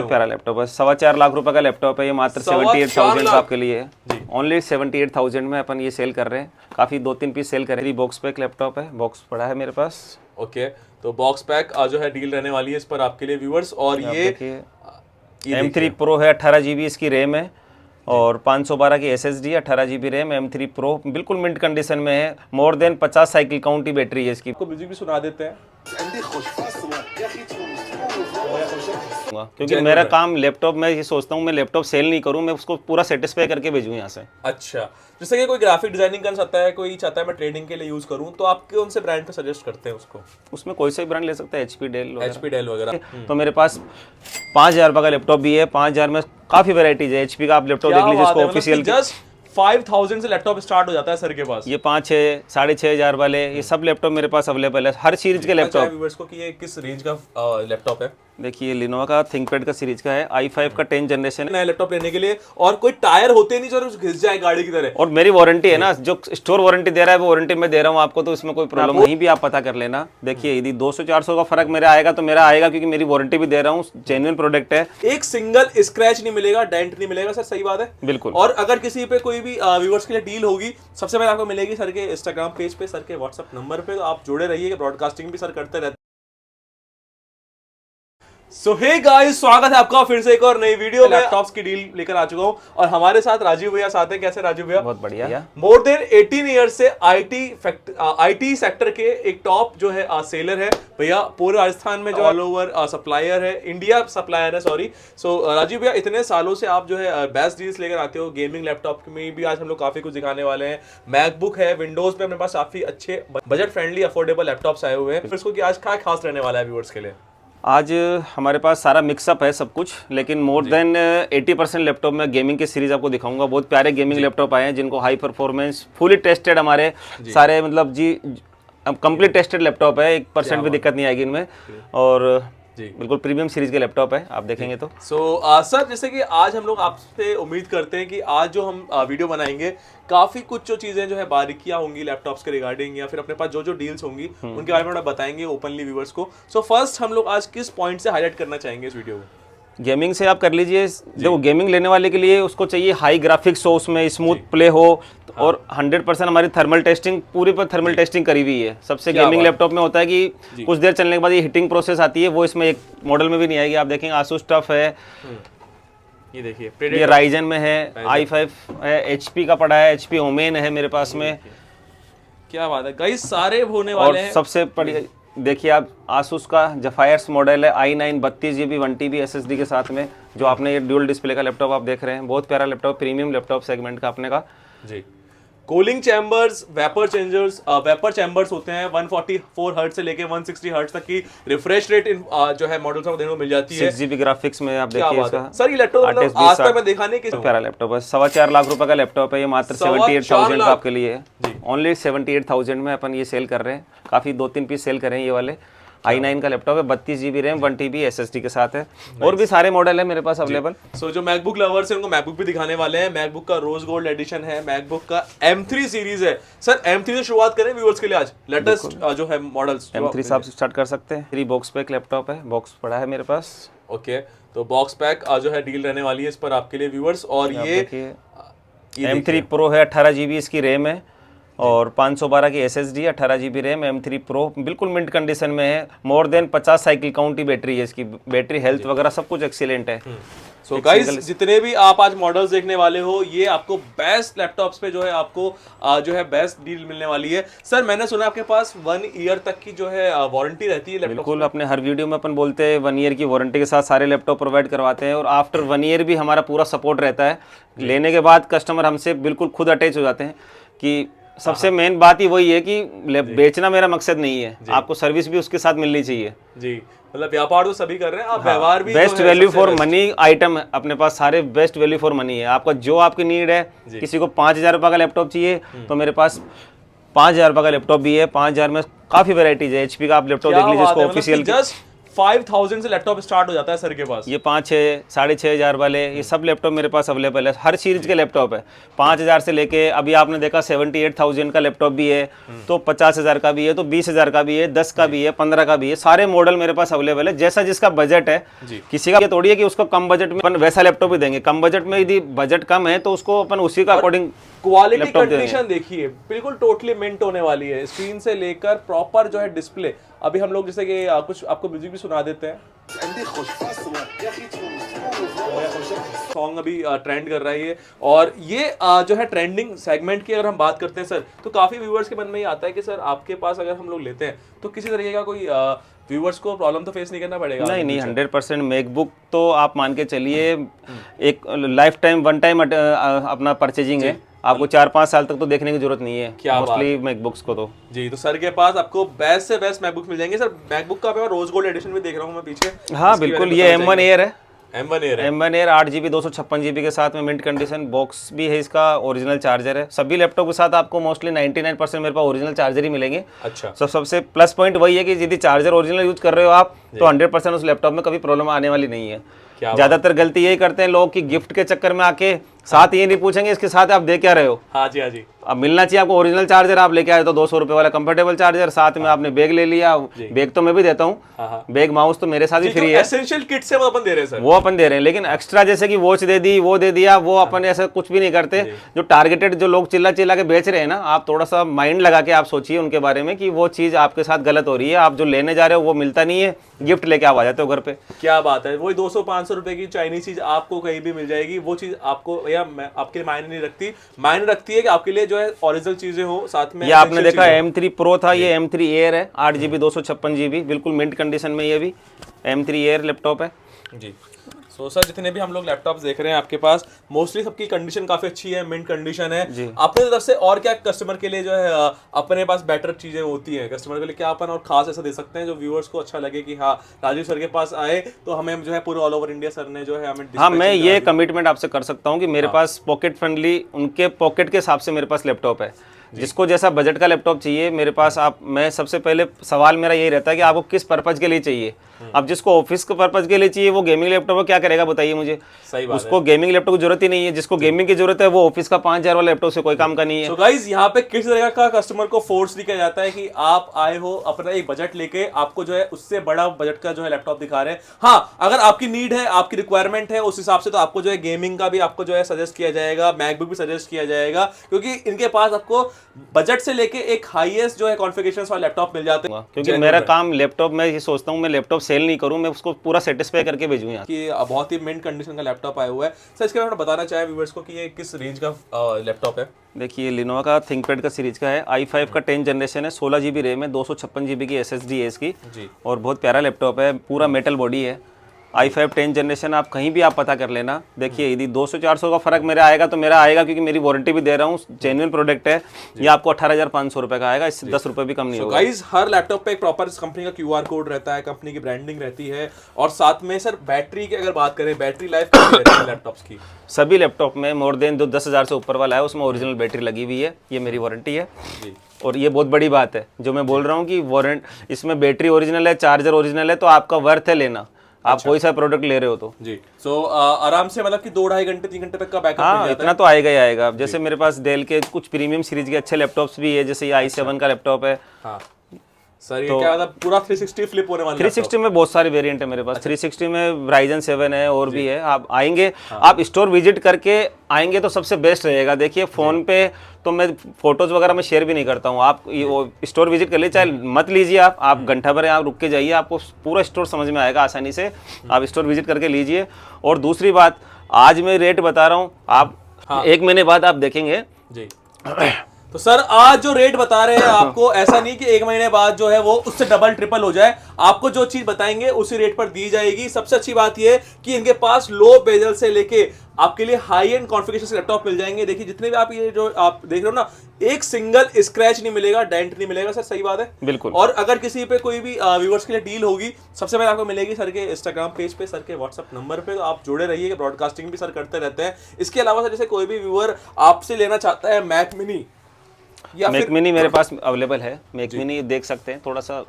प्यारा लैपटॉप है, 4.25 लाख रुपए का लैपटॉप है ये, मात्र 78,000 का आपके लिए है। ओनली 78,000 में अपन ये सेल कर रहे हैं। काफ़ी 2-3 पीस सेल कर रहे हैं। बॉक्स पैक लैपटॉप है, बॉक्स पड़ा है मेरे पास। ओके, तो बॉक्स पैक जो है डील रहने वाली है इस पर आपके लिए व्यूअर्स। और ये M3 Pro है, 18 GB इसकी रैम है और 512 की SSD, 18 GB RAM, M3 Pro बिल्कुल मिंट कंडीशन में है। मोर देन 50 साइकिल काउंट की बैटरी है इसकी। आपको म्यूजिक भी सुना देते हैं क्योंकि मेरा काम लैपटॉप, मैं ये सोचता हूँ मैं लैपटॉप सेल नहीं करूँ, मैं उसको पूरा सेटिस्फाई करके भेजूँ यहाँ से। अच्छा, जैसे कि कोई ग्राफिक डिजाइनिंग करना चाहता है, कोई चाहता है मैं ट्रेडिंग के लिए यूज करूँ, तो आप कौन से ब्रांड पे सजेस्ट करते हैं उसको? उसमें कोई सा भी ब्रांड ले सकता है, HP डेल वगैरह। तो मेरे पास 5,000 रुपये का लैपटॉप भी है। 5,000 में काफ़ी वेराइटीज है। HP का आप लैपटॉप देख लीजिए, इसको ऑफिशियल जस्ट 5,000 से लैपटॉप स्टार्ट हो जाता है सर के पास। ये 5,600, 6,500 वाले ये सब लैपटॉप मेरे पास अवेलेबल है, हर सीरीज के लैपटॉप। व्यूअर्स को कि ये किस रेंज का लैपटॉप है? देखिए लिनोवा का थिंकपैड का सीरीज का है, i5 का 10 जनरेशन है। नया लैपटॉप लेने के लिए और कोई टायर होते नहीं जो घिस जाए गाड़ी की तरह। और मेरी वारंटी है ना, जो स्टोर वारंटी दे रहा है वो वारंटी में दे रहा हूँ आपको, तो इसमें कोई प्रॉब्लम नहीं। भी आप पता कर लेना। देखिए यदि 200-400 का फर्क मेरा आएगा तो मेरा आएगा, क्योंकि मेरी वारंटी भी दे रहा हूँ, जेन्युइन प्रोडक्ट है। एक सिंगल स्क्रैच नहीं मिलेगा, डेंट नहीं मिलेगा सर, सही बात है? बिल्कुल। और अगर किसी पे कोई भी व्यूअर्स के लिए डील होगी, सबसे पहले आपको मिलेगी सर के इंस्टाग्राम पेज पे, सर के व्हाट्सएप नंबर पे। तो आप जुड़े रहिए, ब्रॉडकास्टिंग भी सर करते रहते। सो हे गाइस, स्वागत है आपका फिर से एक और नई वीडियो में। लैपटॉप्स की डील लेकर आ चुका हूँ और हमारे साथ राजीव भैया साथ हैं। कैसे राजीव भैया? बहुत बढ़िया। मोर देन 18 ईयर से आईटी सेक्टर के एक टॉप जो है सेलर है भैया। पूरे राजस्थान में जो ऑल ओवर सप्लायर है, इंडिया सप्लायर है, सॉरी। सो राजीव भैया, इतने सालों से आप जो है बेस्ट डील्स लेकर आते हो। गेमिंग लैपटॉप में भी आज हम लोग काफी कुछ दिखाने वाले हैं। मैकबुक है, विंडोज पे अपने पास काफी अच्छे बजट फ्रेंडली अफोर्डेबल लैपटॉप्स आए हुए हैं। फिर इसको कि आज क्या खास रहने वाला है व्यूअर्स के लिए? आज हमारे पास सारा मिक्सअप है सब कुछ, लेकिन मोर देन 80% लैपटॉप में गेमिंग की सीरीज आपको दिखाऊंगा। बहुत प्यारे गेमिंग लैपटॉप आए हैं जिनको हाई परफॉर्मेंस, फुली टेस्टेड हमारे सारे, मतलब जी कंप्लीट टेस्टेड लैपटॉप है। 1% भी दिक्कत नहीं आएगी इनमें। और बिल्कुल प्रीमियम सीरीज के लैपटॉप है, आप देखेंगे तो। सर, जैसे कि आज हम लोग आपसे उम्मीद करते हैं कि आज जो हम वीडियो बनाएंगे, काफी कुछ जो चीजें जो है बारीकियां होंगी लैपटॉप्स के रिगार्डिंग, या फिर अपने पास जो डील्स होंगी उनके बारे में बताएंगे ओपनली व्यूअर्स को। सो फर्स्ट हम लोग आज किस पॉइंट से हाईलाइट करना चाहेंगे इस वीडियो में? गेमिंग से आप कर लीजिए। देखो गेमिंग लेने वाले के लिए उसको चाहिए हाई ग्राफिक्स हो, उसमें स्मूथ प्ले हो, और 100% हमारी थर्मल टेस्टिंग, पूरी पर थर्मल टेस्टिंग करी हुई है। सबसे गेमिंग लैपटॉप में होता है कि कुछ देर चलने के बाद ये हीटिंग प्रोसेस आती है, वो इसमें एक मॉडल में भी नहीं आएगी। आप देखेंगे आसूस टफ है, ये देखिए ये राइजन में है, i5 है, HP का पड़ा है, HP ओमेन है मेरे पास में। क्या बात है गाइस, सारे होने वाले हैं। सबसे बढ़िया देखिए आप, आसूस का जफायर्स मॉडल है, i9 32 GB 1 TB SSD के साथ में, जो आपने ये ड्यूल डिस्प्ले का लैपटॉप आप देख रहे हैं। बहुत प्यारा लैपटॉप, प्रीमियम लैपटॉप सेगमेंट का अपने का जी। कूलिंग चैम्बर्स, वेपर चैम्बर्स होते हैं। 144 हर्ट्ज से लेके 160 हर्ट्ज तक की रिफ्रेश रेट जो है मॉडल्स को देखने को मिल जाती है। 6GB ग्राफिक्स में आप देखिए इसका। सर ये लैपटॉप आज तक मैं देखा नहीं कि प्यारा लैपटॉप है। 4.25 लाख रुपए का लैपटॉप है ये, मात्र 78,000 का आपके लिए है। ओनली 78,000 में अपन ये सेल कर रहे हैं। काफी 2-3 पीस सेल करें ये वाले। i9 का लैपटॉप है, 32 GB रैम, 1 TB SSD के साथ है। और भी सारे मॉडल है मेरे पास अवेलेबल। सो जो मैकबुक लवर्स हैं उनको मैकबुक भी दिखाने वाले हैं। मैकबुक का रोज गोल्ड एडिशन है, मैकबुक का M3 सीरीज है। सर M3 से शुरुआत करें व्यूअर्स के लिए आज लेटेस्ट जो है मॉडल्स। M3 से आप स्टार्ट कर सकते हैं। 3 बॉक्स पैक लैपटॉप है, बॉक्स पड़ा है मेरे पास। ओके, तो बॉक्स पैक जो है डील रहने वाली है इस पर आपके लिए व्यूअर्स। और ये M3 Pro है, 18 GB इसकी रैम है और 512 की SSD, 18 GB RAM, M3 Pro बिल्कुल मिंट कंडीशन में है। मोर देन 50 साइकिल काउंट की बैटरी है इसकी। बैटरी हेल्थ वगैरह सब कुछ एक्सीलेंट है। सो गाइस, जितने भी आप आज मॉडल्स देखने वाले हो, ये आपको बेस्ट लैपटॉप्स पे जो है आपको जो है बेस्ट डील मिलने वाली है। सर मैंने सुना आपके पास 1 ईयर तक की जो है वारंटी रहती है लैपटॉप। बिल्कुल, अपने हर वीडियो में अपन बोलते हैं 1 ईयर की वारंटी के साथ सारे लैपटॉप प्रोवाइड करवाते हैं। और आफ्टर 1 ईयर भी हमारा पूरा सपोर्ट रहता है। लेने के बाद कस्टमर हमसे बिल्कुल खुद अटैच हो जाते हैं। कि सबसे मेन बात ही वही है कि बेचना मेरा मकसद नहीं है, आपको सर्विस भी उसके साथ मिलनी चाहिए। जी, मतलब व्यापार तो सभी कर रहे हैं, आप व्यवहार भी। Best value for money item अपने पास सारे बेस्ट वैल्यू फॉर मनी है। आपका जो आपकी नीड है, किसी को 5,000 रुपये का लैपटॉप चाहिए तो मेरे पास 5,000 रुपये का लैपटॉप भी है। 5,000 में काफी वेराइटीज है। HP का आप लैपटॉप देख लीजिए, इसको ऑफिशियल जस्ट 5000 से लैपटॉप स्टार्ट हो जाता है सर के पास। ये 5-6 6,500 वाले ये सब लैपटॉप मेरे पास अवेलेबल है, हर सीरीज के लैपटॉप है। 5,000 से लेके अभी आपने देखा 78,000 का लैपटॉप भी है, तो 50,000 का भी है, तो 20,000 का भी है, 10 का भी है, 15 का भी है, सारे मॉडल मेरे पास अवेलेबल है। जैसा जिसका बजट है, किसी का ये थोड़ी है कि उसको कम बजट में अपन वैसा लैपटॉप ही देंगे। कम बजट में यदि बजट कम है तो उसको अपन उसी का अकॉर्डिंग क्वालिटी लैपटॉप दे कंडीशन देखिए, बिल्कुल टोटली मिंट होने वाली है, स्क्रीन से लेकर प्रॉपर जो है डिस्प्ले। अभी हम लोग जैसे कि कुछ आपको म्यूजिक भी सुना देते हैं, सॉन्ग अभी ट्रेंड कर रहा है ये। और ये जो है ट्रेंडिंग सेगमेंट की अगर हम बात करते हैं सर, तो काफी व्यूअर्स के मन में ये आता है कि सर आपके पास अगर हम लोग लेते हैं तो किसी तरीके का कोई व्यूअर्स को प्रॉब्लम तो फेस नहीं करना पड़ेगा। नहीं 100% मैकबुक तो आप मान के चलिए एक लाइफ टाइम वन टाइम अपना परचेजिंग है, आपको 4-5 साल तक तो देखने की जरूरत नहीं है मोस्टली मैकबुक्स को तो। जी, तो सर के पास आपको बेस्ट से बेस्ट मैकबुक मिल जाएंगे। सर मैकबुक का रोज गोल्ड एडिशन भी देख रहा हूँ मैं पीछे। हाँ बिल्कुल, ये M1 Air है, M1 Air 8GB 256GB के साथ में मिंट कंडीशन बॉक्स भी है, इसका ओरिजिनल चार्जर है। सभी लैपटॉप के साथ आपको मोस्टली 99% मेरे पास ओरिजिनल चार्जर ही मिलेंगे। अच्छा, सबसे प्लस पॉइंट वही है कि यदि चार्जर ओरिजिनल यूज कर रहे हो आप तो 100% उस लैपटॉप में कभी प्रॉब्लम आने वाली नहीं है। ज्यादातर गलती यही करते हैं लोग कि गिफ्ट के चक्कर में आके साथ ये नहीं पूछेंगे इसके साथ आप दे क्या रहे हो। हाँ जी, हाँ जी। अब मिलना चाहिए आपको ओरिजिनल चार्जर, आप लेके आए तो 200 रुपए वाला कंफर्टेबल चार्जर, साथ में आपने बैग ले लिया। बैग तो मैं भी देता हूँ, बैग माउस तो मेरे साथ ही फ्री है। एसेंशियल किट से वो अपन दे रहे हैं सर, वो अपन दे रहे हैं, लेकिन एक्स्ट्रा जैसे कि वॉच दे दी, वो दे दिया, वो अपन ऐसा कुछ भी नहीं करते। जो टारगेटेड जो लोग चिल्ला चिल्ला के बेच रहे हैं ना, आप थोड़ा सा माइंड लगा के आप सोचिए उनके बारे में कि वो चीज आपके साथ गलत हो रही है। आप जो लेने जा रहे हो वो मिलता नहीं है, गिफ्ट लेके आप आ जाते हो घर पे। क्या बात है, वही 200-500 रुपए की चाइनीज चीज आपको कहीं भी मिल जाएगी। वो चीज आपको या आपके मायने नहीं रखती, मायने रखती है कि आपके लिए जो है ओरिजिनल चीजें हो साथ में। ये आपने देखा M3 Pro था, ये M3 Air है, 8GB 256GB, बिल्कुल मिंट कंडीशन में। ये भी M3 Air लैपटॉप है जी। तो सर जितने भी हम लोग लैपटॉप्स देख रहे हैं आपके पास, मोस्टली सबकी कंडीशन काफी अच्छी है, मिंट कंडीशन है। अपने तरफ से और क्या कस्टमर के लिए जो है अपने पास बेटर चीजें होती हैं, कस्टमर के लिए क्या अपन और खास ऐसा दे सकते हैं जो व्यूअर्स को अच्छा लगे कि हाँ राजीव सर के पास आए तो हमें जो है पूरे ऑल ओवर इंडिया सर ने जो है हमें। हाँ, मैं ये कमिटमेंट आपसे कर सकता हूँ कि मेरे पास पॉकेट फ्रेंडली, उनके पॉकेट के हिसाब से मेरे पास लैपटॉप है। जिसको जैसा बजट का लैपटॉप चाहिए मेरे पास, आप मैं सबसे पहले सवाल मेरा यही रहता है कि आपको किस पर्पज के लिए चाहिए। अब जिसको ऑफिस के पर्पज के लिए चाहिए वो गेमिंग लैपटॉप क्या करेगा बताइए मुझे। सही बात उसको गेमिंग लैपटॉप की जरूरत ही नहीं है। जिसको गेमिंग की जरूरत है वो ऑफिस का 5,000 वाला लैपटॉप से कोई काम का नहीं है। तो गाइस यहाँ पे किस तरह का कस्टमर को फोर्स नहीं किया जाता है कि आप आए हो अपना एक बजट लेके, आपको जो है उससे बड़ा बजट का जो है लैपटॉप दिखा रहे हैं। हाँ, अगर आपकी नीड है, आपकी रिक्वायरमेंट है, उस हिसाब से तो आपको जो है गेमिंग का भी आपको जो है सजेस्ट किया जाएगा, मैकबुक भी सजेस्ट किया जाएगा, क्योंकि इनके पास आपको बजट से लेके एक हाईएस्ट जो है कॉन्फ़िगरेशंस वाले लैपटॉप मिल जाते हैं। क्योंकि मेरा काम लैपटॉप, मैं ये सोचता हूँ मैं लैपटॉप सेल नहीं करूँ, मैं उसको पूरा सेटिस्फाई करके भेजूँ यहाँ। कि बहुत ही मिंट कंडीशन का लैपटॉप आया हुआ है सर। इसके बारे में बताना चाहे व्यूअर्स को कि ये किस रेंज का लैपटॉप है। देखिए लिनोवा का थिंकपैड का सीरीज का है, i5 का 10 जनरेशन है, 16GB रैम है, 256GB की SSD है इसकी जी। और बहुत प्यारा लैपटॉप है, पूरा मेटल बॉडी है। i5 10 जनरेशन आप कहीं भी आप पता कर लेना। देखिए यदि 200-400 का फर्क मेरा आएगा तो मेरा आएगा, क्योंकि मेरी वारंटी भी दे रहा हूँ, जेन्युइन प्रोडक्ट है। ये आपको 18,500 रुपए का आएगा, इससे 10 रुपए भी कम नहीं होगा। गाइस हर लैपटॉप पे एक प्रॉपर कंपनी का QR कोड रहता है, कंपनी की ब्रांडिंग रहती है, और साथ में सर बैटरी की अगर बात करें, बैटरी लाइफ कितनी रहती है लैपटॉप्स की? सभी लैपटॉप में मोर देन जो 10,000 से ऊपर वाला है उसमें ओरिजिनल बैटरी लगी हुई है, ये मेरी वारंटी है जी। और ये बहुत बड़ी बात है जो मैं बोल रहा हूँ कि वारंटी, इसमें बैटरी ओरिजिनल है, चार्जर ओरिजिनल है, तो आपका वर्थ है लेना। आप कोई सा प्रोडक्ट ले रहे हो तो जी। सो आराम से मतलब कि 2-2.5 घंटे 3 घंटे तक का बैकअप मिल जाता है। इतना तो आएगा ही आएगा। जैसे मेरे पास डेल के कुछ प्रीमियम सीरीज के अच्छे लैपटॉप्स भी है, जैसे ये i7 का लैपटॉप है। हाँ सर, ये क्या मतलब पूरा 360 फ्लिप होने वाला है? 360 में बहुत सारे वेरिएंट है मेरे पास। 360 में Ryzen 7 है और भी है। आप आएंगे, आप स्टोर विजिट करके आएंगे तो सबसे बेस्ट रहेगा। देखिए फोन पे तो मैं फोटोज वगैरह में शेयर भी नहीं करता हूँ। आप स्टोर विजिट कर लीजिए, चाहे मत लीजिए, आप घंटा भर आप रुक के जाइए, आपको पूरा स्टोर समझ में आएगा आसानी से। आप स्टोर विजिट करके लीजिए। और दूसरी बात, आज मैं रेट बता रहा हूँ, आप 1 महीने बाद आप देखेंगे जी। तो सर आज जो रेट बता रहे हैं आपको, ऐसा नहीं कि 1 महीने बाद जो है वो उससे डबल ट्रिपल हो जाए। आपको जो चीज बताएंगे उसी रेट पर दी जाएगी। सबसे अच्छी बात ये कि इनके पास लो बेजल से लेके आपके लिए हाई एंड कॉन्फ़िगरेशन लैपटॉप मिल जाएंगे। देखिए जितने भी आप ये जो आप देख रहे हो ना, एक सिंगल स्क्रैच नहीं मिलेगा, डेंट नहीं मिलेगा सर। सही बात है, बिल्कुल। और अगर किसी पे कोई भी व्यूअर्स के लिए डील होगी, सबसे पहले आपको मिलेगी सर के इंस्टाग्राम पेज पे, सर के व्हाट्सएप नंबर पे। तो आप जुड़े रहिए, ब्रॉडकास्टिंग भी सर करते रहते हैं। इसके अलावा सर जैसे कोई भी व्यूअर आपसे लेना चाहता है मैक मिनी, मैक मिनी मेरे पास अवेलेबल है। मैक मिनी देख सकते हैं, थोड़ा सा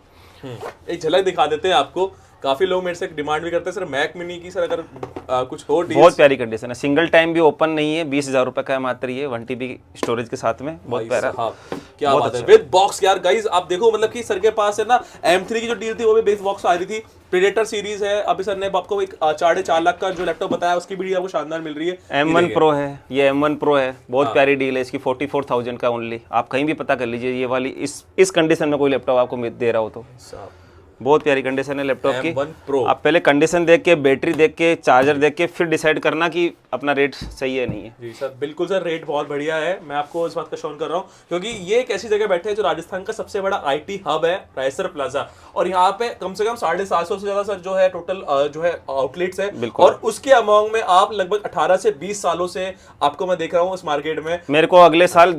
एक झलक दिखा देते हैं आपको। काफी लोग मेरे से डिमांड भी करते हैं सर मैक मिनी की, सर अगर कुछ हो डील्स। बहुत प्यारी कंडीशन है, सिंगल टाइम भी ओपन नहीं है, 20,000 रुपए का है मात्र ये, 1 TB स्टोरेज के साथ में, बहुत प्यारा। हाँ क्या बात है, विद बॉक्स यार गाइस आप देखो, मतलब कि सर के पास है ना M3 की जो डील थी वो भी बेस बॉक्स आ रही थी। प्रेडेटर सीरीज है, अभी सर ने आपको एक 4.5 लाख का जो लैपटॉप बताया उसकी भी डील आपको शानदार मिल रही है। M1 Pro है, ये M1 Pro है, बहुत प्यारी डील है इसकी, 44,000 का ओनली। आप कहीं भी पता कर लीजिए, ये वाली इस कंडीशन में कोई लैपटॉप आपको दे रहा हो तो बहुत प्यारी कंडीशन है लैपटॉप की। M1 Pro। आप पहले कंडीशन देख के, बैटरी देख के, चार्जर देख के फिर डिसाइड करना कि अपना रेट सही है नहीं है। जी सर बिल्कुल सर, रेट बहुत बढ़िया है, मैं आपको इस बात का शौन कर रहा हूँ क्योंकि ये एक ऐसी जगह बैठे हैं जो राजस्थान का सबसे बड़ा IT हब है, रायसर प्लाजा, और यहाँ पे कम से कम 750 से ज्यादा सर जो है टोटल जो है आउटलेट्स है, और उसके अमाउंट में आप लगभग 18 से 20 सालों से आपको मैं देख रहा हूँ इस मार्केट में। मेरे को अगले साल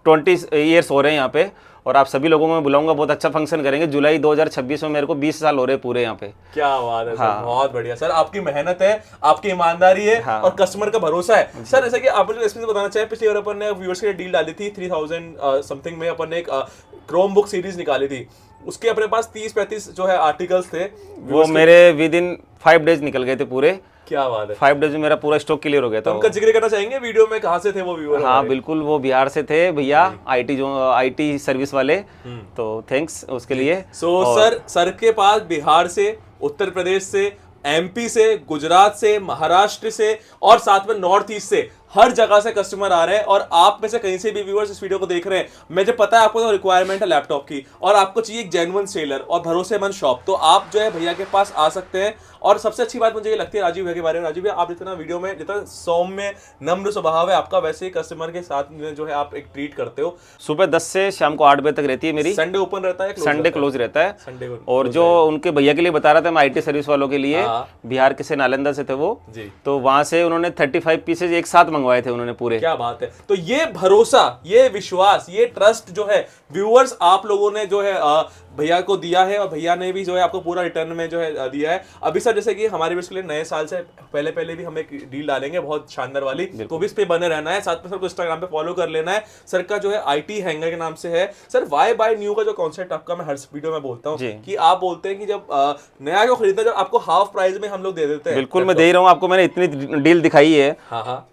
20 ईयर्स हो रहे हैं यहाँ पे, और आप सभी लोगों को मैं बुलाऊंगा, बहुत अच्छा फंक्शन करेंगे। जुलाई 2026 में मेरे को 20 साल हो रहे पूरे यहाँ पे। क्या बात है सर, बहुत बढ़िया सर, आपकी मेहनत है, आपकी ईमानदारी है, और कस्टमर का भरोसा है सर। जैसे कि आपने एक्सपीरियंस बताना चाहिए, पिछली बार अपन ने व्यूअर्स के लिए डील डाली थी 3000 समथिंग में, अपन ने एक क्रोम बुक सीरीज निकाली थी, उसके अपने पास 30-35 जो है आर्टिकल्स थे, वो मेरे विद इन 5 डेज निकल गए थे पूरे। क्या बात है, 5 डेज में मेरा पूरा स्टॉक क्लियर हो गया था। उनका जिक्र करना चाहेंगे वीडियो में, कहाँ से थे वो व्यूअर? हाँ बिल्कुल, वो बिहार से थे भैया, IT सर्विस वाले, तो थैंक्स उसके लिए। सर के पास बिहार से, उत्तर प्रदेश से, MP से, गुजरात से, महाराष्ट्र से और साथ में नॉर्थ ईस्ट से, हर जगह से कस्टमर आ रहे हैं, और आप में से कहीं से भी व्यूअर्स इस वीडियो को देख रहे हैं, मुझे पता है आपको तो रिक्वायरमेंट है लैपटॉप की, और आपको चाहिए एक जेन्युइन सेलर और भरोसेमंद शॉप, तो आप जो है भैया के पास आ सकते हैं। और सबसे अच्छी बात मुझे ये लगती है राजीव भैया के बारे में, राजीव भैया आप जितना वीडियो में जितना सौम्य नम्र स्वभाव है आपका, वैसे ही कस्टमर के साथ में जो है आप एक ट्रीट करते हो। सुबह 10 से शाम को 8 बजे तक रहती है मेरी। संडे ओपन रहता है? संडे क्लोज रहता है। संडे। और जो उनके भैया के लिए बता रहा था मैं, IT सर्विस वालों के लिए, बिहार के से नालंदा से थे वो जी, तो वहां से उन्होंने 35 पीसेज एक साथ मंगवाए थे उन्होंने पूरे। क्या बात है, तो ये भरोसा, ये विश्वास, ये ट्रस्ट जो है व्यूअर्स आप लोगों ने जो है भैया को दिया है, और भैया ने भी जो है आपको पूरा रिटर्न में जो है दिया है। अभी सर जैसे कि हमारे लिए नए साल से पहले भी हम एक डील डालेंगे बहुत शानदार वाली, तो भी इस पे बने रहना है, साथ में सर को इंस्टाग्राम पे फॉलो कर लेना है। सर का जो है IT हैंगर के नाम से है। सर वाई बाय न्यू का जो कॉन्सेप्ट आपका, मैं हर वीडियो में बोलता हूँ कि आप बोलते हैं कि जब नया को खरीदना, जब आपको हाफ प्राइस में हम लोग दे देते हैं। बिल्कुल मैं दे रहा हूँ आपको, मैंने इतनी डील दिखाई है। हाँ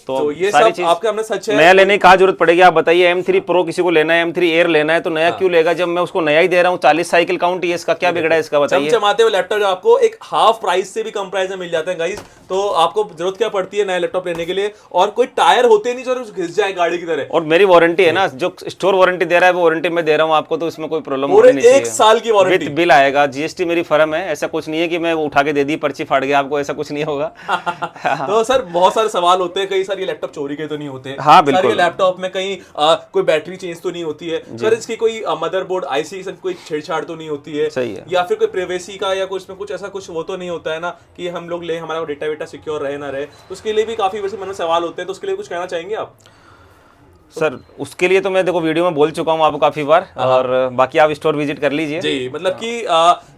तो ये सारी सब आपके हमने सच है। नया लेने की कहाँ जरूरत पड़ेगी, आप बताइए। M3 Pro किसी को लेना है, M3 Air लेना है, तो नया क्यों लेगा जब मैं उसको नया ही दे रहा हूँ। 40 साइकिल काउंट ही है, इसका क्या बिगड़ा है, इसका बताइए। चमचमाते हुए लैपटॉप जो आपको एक हाफ प्राइस से भी कम प्राइस में मिल जाते हैं गाइस, तो आपको जरूरत क्या पड़ती है नया लैपटॉप लेने के लिए, और कोई टायर होते नहीं जो घिस जाए गाड़ी की तरह। और मेरी वारंटी है ना, जो स्टोर वारंटी दे रहा है वो वारंटी में दे रहा हूँ आपको, तो इसमें कोई प्रॉब्लम नहीं चाहिए। 1 साल की वारंटी, बिल आएगा, GST मेरी फर्म है, ऐसा कुछ नहीं है कि मैं उठा के दे दी पर्ची फाड़ गया आपको, ऐसा कुछ नहीं होगा। तो सर बहुत सारे सवाल होते हैं, कई सारे ये लैपटॉप चोरी के तो नहीं होते। हाँ बिल्कुल, लैपटॉप में कहीं कोई बैटरी चेंज तो नहीं होती है सर, इसकी कोई मदरबोर्ड IC से कोई छेड़छाड़ तो नहीं होती है, सही है, या फिर कोई प्राइवेसी का या कुछ में कुछ ऐसा कुछ वो तो नहीं होता है ना कि हम लोग ले हमारा डेटा वेटा सिक्योर रहे ना रहे, तो उसके लिए भी काफी वैसे मन में सवाल होते हैं, तो उसके लिए कुछ कहना चाहेंगे आप? सर उसके लिए तो मैं देखो वीडियो में बोल चुका हूँ आपको काफी बार, और बाकी आप स्टोर विजिट कर लीजिए जी। मतलब कि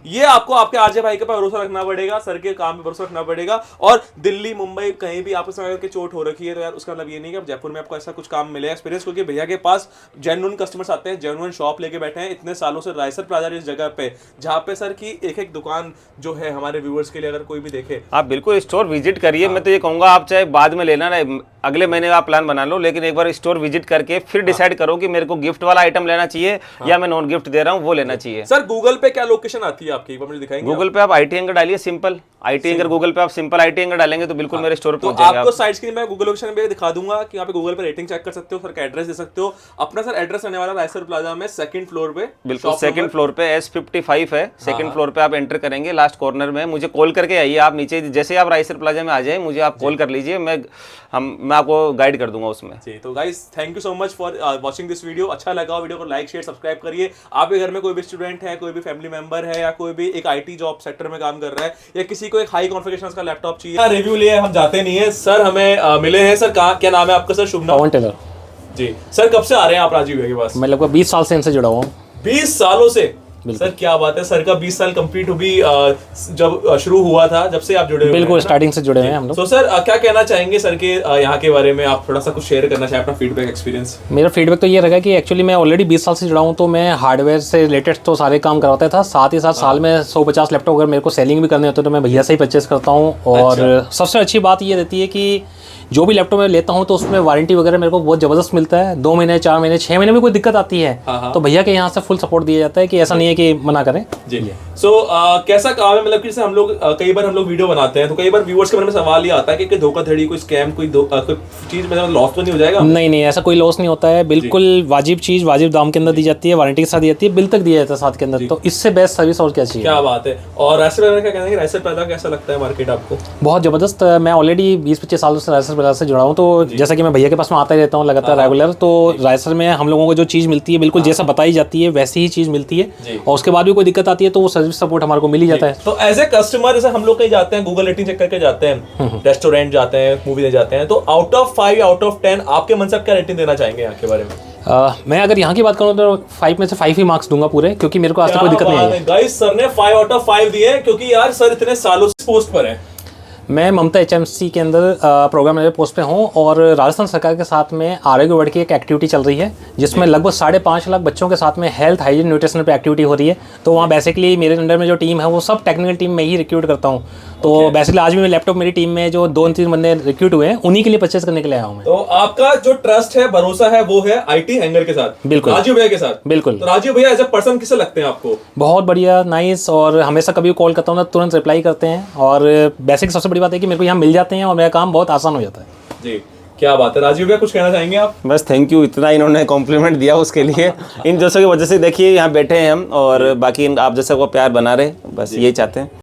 ये आपको आपके RJ भाई के पास भरोसा रखना पड़ेगा, सर के काम पे भरोसा रखना पड़ेगा, और दिल्ली मुंबई कहीं भी आपको समय के चोट हो रखी है तो यार उसका मतलब ये नहीं कि जयपुर में आपको ऐसा कुछ काम मिले एक्सपीरियंस, क्योंकि भैया के पास जेन्युइन कस्टमर्स आते हैं, जेन्युइन शॉप लेके बैठे हैं इतने सालों से रायसर प्लाजा इस जगह पे, जहाँ पे सर की एक दुकान जो है हमारे व्यूअर्स के लिए अगर कोई भी देखे, आप बिल्कुल स्टोर विजिट करिए। मैं तो ये कहूंगा आप चाहे बाद में लेना ना, अगले महीने आप प्लान बना लो, लेकिन एक बार स्टोर विजिट करके फिर डिसाइड करो कि मेरे को गिफ्ट वाला आइटम लेना चाहिए या मैं नॉन गिफ्ट दे रहा हूँ वो लेना चाहिए। सर गूगल पे क्या लोकेशन आती है आपकी, मुझे दिखाएंगे? गूगल पे आप IT हैंगर डालिए, सिंपल IT हैंगर, गूगल पे आप सिंपल IT हैंगर डालेंगे तो बिल्कुल मेरे स्टोर पे पहुंच जाएगा। आपको साइट स्क्रीन में गूगल लोकेशन पे दिखा दूंगा कि यहाँ पे गूगल पे रेटिंग चेक कर सकते हो, सर का एड्रेस दे सकते हो अपना। सर एड्रेस रहने वाला रायसर प्लाजा में 2nd फ्लोर पे, बिल्कुल 2nd फ्लोर पे S55 है, 2nd फ्लोर पे आप एंटर करेंगे लास्ट कॉर्नर में, मुझे कॉल करके आइए आप नीचे, जैसे आप रायसर प्लाजा में आ जाए मुझे आप कॉल कर लीजिए, मैं आपको गाइड कर दूंगा उसमें जी। तो guys thank you so much for watching this video, अच्छा लगा वीडियो को लाइक शेयर सब्सक्राइब करिए। आपके घर में कोई भी स्टूडेंट है, कोई भी फैमिली मेंबर है, या कोई भी एक IT जॉब सेक्टर में काम कर रहा है, या किसी को एक हाई कॉन्फ़िगरेशन का लैपटॉप चाहिए, रिव्यू लिए हम जाते नहीं है सर, हमें मिले हैं सर। क्या नाम है आपका सर? शुभ नाम? पवन टेलर जी। सर कब से आ रहे हैं आप राजीव भैया के पास? मैं लगभग 20 साल से इनसे जुड़ा हुआ हूँ। 20 सालों से? सर क्या बात है, सर का 20 साल कंप्लीट भी जब शुरू हुआ था, जब से आप जुड़े हुए हैं। बिल्कुल स्टार्टिंग से जुड़े हुए हैं हम लोग। तो सर क्या कहना चाहेंगे सर के यहाँ के बारे में, आप थोड़ा सा कुछ शेयर करना चाहें अपना फीडबैक एक्सपीरियंस। मेरा फीडबैक तो ये रहेगा कि एक्चुअली मैं ऑलरेडी 20 साल से जुड़ा हूँ, तो मैं हार्डवेयर से रिलेटेड तो सारे काम करवाता था, साथ ही साथ साल में 150 लैपटॉप अगर मेरे को सेलिंग भी करने होते तो मैं भैया से ही परचेस करता हूँ। और सबसे अच्छी बात ये रहती है कि जो भी लैपटॉप मैं लेता हूँ तो उसमें वारंटी वगैरह मेरे को बहुत ज़बरदस्त मिलता है। 2 महीने 4 महीने 6 महीने में कोई दिक्कत आती है तो भैया के यहाँ से फुल सपोर्ट दिया जाता है कि ऐसा नहीं है कि मना करें जी। सो कैसा काम है, मतलब कि जैसे हम लोग कई बार हम लोग वीडियो बनाते हैं तो कई बार व्यूअर्स के मन में सवाल ये आता है कि धोखाधड़ी, कोई स्कैम, कोई चीज में लॉस तो नहीं हो जाएगा। नहीं, ऐसा कोई लॉस नहीं होता है। बिल्कुल वाजिब चीज़ वाजिब दाम के अंदर दी जाती है, वारंटी के साथ दी जाती है, बिल तक दिया जाता है साथ के अंदर। तो इससे बेस्ट सर्विस और क्या चाहिए। क्या बात है। और राइसर पैदा क्या कहना है, राइसर पैदा कैसा लगता है मार्केट आपको? बहुत ज़बरदस्त। मैं ऑलरेडी 20-25 सालों से राइसर पैदा से जुड़ा हूँ, तो जैसा कि मैं भैया के पास में आता ही रहता हूँ लगातार रेगुलर, तो राइसर में हम लोगों को जो चीज़ मिलती है बिल्कुल जैसा बताई जाती है वैसी ही चीज़ मिलती है। और उसके बाद भी कोई दिक्कत आती है तो वो सर्विस सपोर्ट हमारे को मिल ही जाता है। तो एज ए कस्टमर जैसे हम लोग कहीं जाते हैं, गूगल रेटिंग चेक करके जाते हैं, रेस्टोरेंट जाते हैं, मूवी देने जाते हैं, तो आउट ऑफ 5 आउट ऑफ 10 आपके मन से आप क्या रेटिंग देना चाहेंगे यहाँ के बारे में? मैं अगर यहाँ की बात करूँ तो 5 में से 5 ही मार्क्स दूंगा पूरे, क्योंकि मेरे को आज तक कोई दिक्कत नहीं आई है। गाइस सर ने 5 आउट ऑफ 5 दिए हैं, क्योंकि यार सर इतने सालों से पोस्ट पर है। मैं ममता HMC के अंदर प्रोग्राम मैनेजर पोस्ट पे हूँ, और राजस्थान सरकार के साथ में आरोग्य वर्ड की एक एक्टिविटी चल रही है जिसमें लगभग 5.5 लाख बच्चों के साथ में हेल्थ हाइजीन न्यूट्रिशन पे एक्टिविटी हो रही है। तो वहाँ बेसिकली मेरे अंडर में जो टीम है वो सब टेक्निकल टीम में ही रिक्रूट करता हूँ। तो बेसिकली आज भी मैं लैपटॉप मेरी टीम में जो 2-3 बंदे रिक्रूट हुए हैं उन्हीं के लिए परचेस करने के लिए आया हूँ मैं। तो आपका जो ट्रस्ट है, भरोसा है, वो है IT हैंगर के साथ, बिल्कुल राजीव भैया के साथ। बिल्कुल। तो राजीव भैया एज ए पर्सन किसे लगते हैं आपको? बहुत बढ़िया, नाइस, और हमेशा कभी कॉल करता हूँ ना तुरंत रिप्लाई करते हैं। और बेसिक सबसे बड़ी बात है कि मेरे को यहाँ मिल जाते हैं और मेरा काम बहुत आसान हो जाता है। जी क्या बात है। राजीव भैया कुछ कहना चाहेंगे आप? बस थैंक यू, इतना इन्होंने कॉम्प्लीमेंट दिया उसके लिए। इन जैसों की वजह से देखिए यहाँ बैठे हैं हम, और बाकी आप जैसा को प्यार बना रहे, बस यही चाहते हैं।